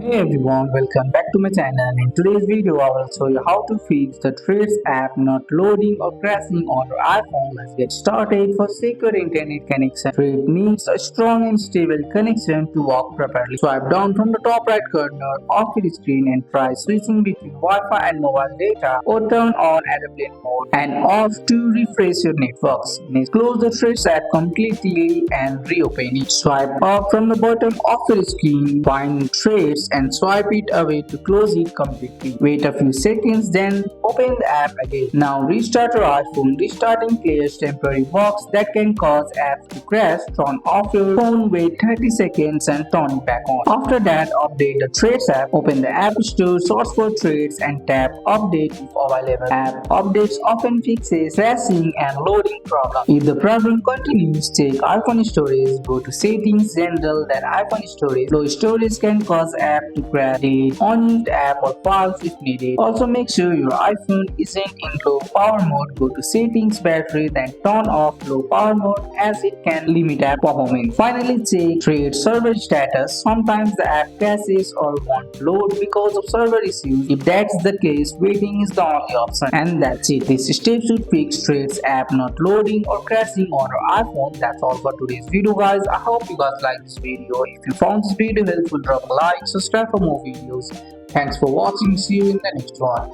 Hey everyone, welcome back to my channel. In today's video, I will show you how to fix the Threads app not loading or crashing on your iPhone. Let's get started. For secure internet connection, Threads needs a strong and stable connection to work properly. Swipe down from the top right corner of your screen and try switching between Wi-Fi and mobile data, or turn on airplane mode and off to refresh your networks. Next, close the Threads app completely and reopen it. Swipe up from the bottom of your screen, find Threads and swipe it away to close it completely. Wait a few seconds, then open the app again. Now restart your iPhone. Restarting clears temporary bugs that can cause apps to crash. Turn off your phone, wait 30 seconds and turn it back on. After that, update the Threads app. Open the App Store, search for Threads and tap Update if available. App updates often fixes crashing and loading problems. If the problem continues, check iPhone storage. Go to Settings, General, then iPhone storage. Low storage can cause app to crash, delete unused app or files if needed. Also make sure your iPhone isn't in low power mode. Go to Settings, Battery, then turn off low power mode as it can limit app performance. Finally, check Threads server status. Sometimes the app crashes or won't load because of server issues. If that's the case, waiting is the only option. And that's it. This step should fix Threads app not loading or crashing on your iPhone. That's all for today's video, guys. I hope you guys like this video. If you found this video helpful, drop a like, subscribe for more videos. Thanks for watching. See you in the next one.